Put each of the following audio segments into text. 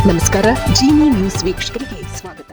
ನಮಸ್ಕಾರ. ಜಿನಿ ನ್ಯೂಸ್ ವೀಕ್ಷಕರಿಗೆ ಸ್ವಾಗತ.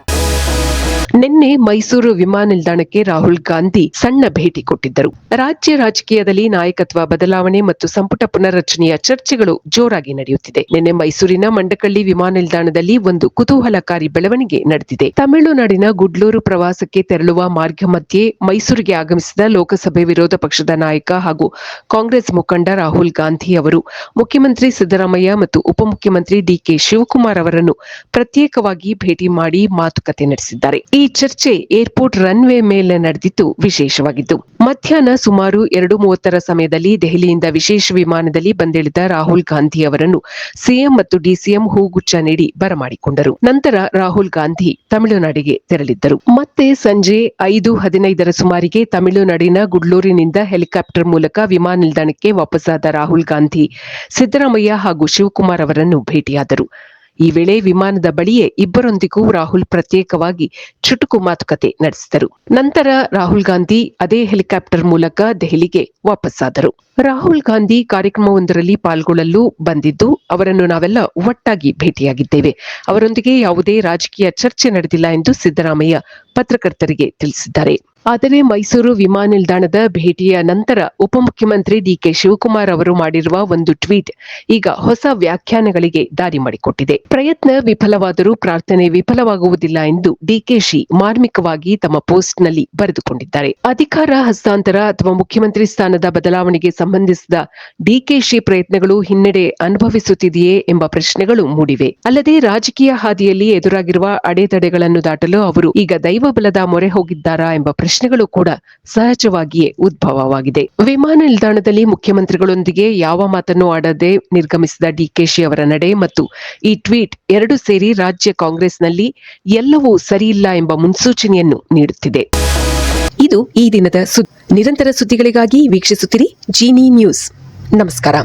ನಿನ್ನೆ ಮೈಸೂರು ವಿಮಾನ ನಿಲ್ದಾಣಕ್ಕೆ ರಾಹುಲ್ ಗಾಂಧಿ ಸಣ್ಣ ಭೇಟಿ ಕೊಟ್ಟಿದ್ದರು. ರಾಜ್ಯ ರಾಜಕೀಯದಲ್ಲಿ ನಾಯಕತ್ವ ಬದಲಾವಣೆ ಮತ್ತು ಸಂಪುಟ ಪುನರ್ರಚನೆಯ ಚರ್ಚೆಗಳು ಜೋರಾಗಿ ನಡೆಯುತ್ತಿದೆ. ನಿನ್ನೆ ಮೈಸೂರಿನ ಮಂಡಕಳ್ಳಿ ವಿಮಾನ ನಿಲ್ದಾಣದಲ್ಲಿ ಒಂದು ಕುತೂಹಲಕಾರಿ ಬೆಳವಣಿಗೆ ನಡೆದಿದೆ. ತಮಿಳುನಾಡಿನ ಗುಡ್ಲೂರು ಪ್ರವಾಸಕ್ಕೆ ತೆರಳುವ ಮಾರ್ಗ ಮಧ್ಯೆ ಮೈಸೂರಿಗೆ ಆಗಮಿಸಿದ ಲೋಕಸಭೆ ವಿರೋಧ ಪಕ್ಷದ ನಾಯಕ ಹಾಗೂ ಕಾಂಗ್ರೆಸ್ ಮುಖಂಡ ರಾಹುಲ್ ಗಾಂಧಿ ಅವರು ಮುಖ್ಯಮಂತ್ರಿ ಸಿದ್ದರಾಮಯ್ಯ ಮತ್ತು ಉಪಮುಖ್ಯಮಂತ್ರಿ ಡಿಕೆ ಶಿವಕುಮಾರ್ ಅವರನ್ನು ಪ್ರತ್ಯೇಕವಾಗಿ ಭೇಟಿ ಮಾಡಿ ಮಾತುಕತೆ ನಡೆಸಿದ್ದಾರೆ. ಈ ಚರ್ಚೆ ಏರ್ಪೋರ್ಟ್ ರನ್ವೇ ಮೇಲೆ ನಡೆದಿದ್ದು ವಿಶೇಷವಾಗಿದ್ದು, ಮಧ್ಯಾಹ್ನ ಸುಮಾರು 2:30 ಸಮಯದಲ್ಲಿ ದೆಹಲಿಯಿಂದ ವಿಶೇಷ ವಿಮಾನದಲ್ಲಿ ಬಂದಿಳಿದ ರಾಹುಲ್ ಗಾಂಧಿ ಅವರನ್ನು ಸಿಎಂ ಮತ್ತು ಡಿಸಿಎಂ ಹೂಗುಚ್ಛ ನೀಡಿ ಬರಮಾಡಿಕೊಂಡರು. ನಂತರ ರಾಹುಲ್ ಗಾಂಧಿ ತಮಿಳುನಾಡಿಗೆ ತೆರಳಿದ್ದರು. ಮತ್ತೆ ಸಂಜೆ 5:15 ಸುಮಾರಿಗೆ ತಮಿಳುನಾಡಿನ ಗುಡ್ಲೂರಿನಿಂದ ಹೆಲಿಕಾಪ್ಟರ್ ಮೂಲಕ ವಿಮಾನ ನಿಲ್ದಾಣಕ್ಕೆ ವಾಪಸ್ಸಾದ ರಾಹುಲ್ ಗಾಂಧಿ ಸಿದ್ದರಾಮಯ್ಯ ಹಾಗೂ ಶಿವಕುಮಾರ್ ಅವರನ್ನು ಭೇಟಿಯಾದರು. ಈ ವೇಳೆ ವಿಮಾನದ ಬಳಿಯೇ ಇಬ್ಬರೊಂದಿಗೂ ರಾಹುಲ್ ಪ್ರತ್ಯೇಕವಾಗಿ ಚುಟುಕು ಮಾತುಕತೆ ನಡೆಸಿದರು. ನಂತರ ರಾಹುಲ್ ಗಾಂಧಿ ಅದೇ ಹೆಲಿಕಾಪ್ಟರ್ ಮೂಲಕ ದೆಹಲಿಗೆ ವಾಪಸ್ಸಾದರು. ರಾಹುಲ್ ಗಾಂಧಿ ಕಾರ್ಯಕ್ರಮವೊಂದರಲ್ಲಿ ಪಾಲ್ಗೊಳ್ಳಲು ಬಂದಿದ್ದು, ಅವರನ್ನು ನಾವೆಲ್ಲ ಒಟ್ಟಾಗಿ ಭೇಟಿಯಾಗಿದ್ದೇವೆ. ಅವರೊಂದಿಗೆ ಯಾವುದೇ ರಾಜಕೀಯ ಚರ್ಚೆ ನಡೆದಿಲ್ಲ ಎಂದು ಸಿದ್ದರಾಮಯ್ಯ ಪತ್ರಕರ್ತರಿಗೆ ತಿಳಿಸಿದ್ದಾರೆ. ಆದರೆ ಮೈಸೂರು ವಿಮಾನ ನಿಲ್ದಾಣದ ಭೇಟಿಯ ನಂತರ ಉಪಮುಖ್ಯಮಂತ್ರಿ ಡಿಕೆ ಶಿವಕುಮಾರ್ ಅವರು ಮಾಡಿರುವ ಒಂದು ಟ್ವೀಟ್ ಈಗ ಹೊಸ ವ್ಯಾಖ್ಯಾನಗಳಿಗೆ ದಾರಿ ಮಾಡಿಕೊಟ್ಟಿದೆ. ಪ್ರಯತ್ನ ವಿಫಲವಾದರೂ ಪ್ರಾರ್ಥನೆ ವಿಫಲವಾಗುವುದಿಲ್ಲ ಎಂದು ಡಿಕೆಶಿ ಮಾರ್ಮಿಕವಾಗಿ ತಮ್ಮ ಪೋಸ್ಟ್ನಲ್ಲಿ ಬರೆದುಕೊಂಡಿದ್ದಾರೆ. ಅಧಿಕಾರ ಹಸ್ತಾಂತರ ಅಥವಾ ಮುಖ್ಯಮಂತ್ರಿ ಸ್ಥಾನದ ಬದಲಾವಣೆಗೆ ಸಂಬಂಧಿಸಿದ ಡಿಕೆಶಿ ಪ್ರಯತ್ನಗಳು ಹಿನ್ನಡೆ ಅನುಭವಿಸುತ್ತಿದೆಯೇ ಎಂಬ ಪ್ರಶ್ನೆಗಳು ಮೂಡಿವೆ. ಅಲ್ಲದೆ ರಾಜಕೀಯ ಹಾದಿಯಲ್ಲಿ ಎದುರಾಗಿರುವ ಅಡೆತಡೆಗಳನ್ನು ದಾಟಲು ಅವರು ಈಗ ದೈವಬಲದ ಮೊರೆ ಹೋಗಿದ್ದಾರಾ ಎಂಬ ಪ್ರಶ್ನೆಗಳು ಕೂಡ ಸಹಜವಾಗಿಯೇ ಉದ್ಭವವಾಗಿದೆ. ವಿಮಾನ ನಿಲ್ದಾಣದಲ್ಲಿ ಮುಖ್ಯಮಂತ್ರಿಗಳೊಂದಿಗೆ ಯಾವ ಮಾತನ್ನು ಆಡದೆ ನಿರ್ಗಮಿಸಿದ ಡಿಕೆಶಿ ಅವರ ನಡೆ ಮತ್ತು ಈ ಟ್ವೀಟ್ ಎರಡು ಸೇರಿ ರಾಜ್ಯ ಕಾಂಗ್ರೆಸ್ನಲ್ಲಿ ಎಲ್ಲವೂ ಸರಿಯಿಲ್ಲ ಎಂಬ ಮುನ್ಸೂಚನೆಯನ್ನು ನೀಡುತ್ತಿದೆ. ಇದು ಈ ದಿನದ ನಿರಂತರ ಸುದ್ದಿಗಳಿಗಾಗಿ ವೀಕ್ಷಿಸುತ್ತಿರಿ ಜಿನಿ ನ್ಯೂಸ್. ನಮಸ್ಕಾರ.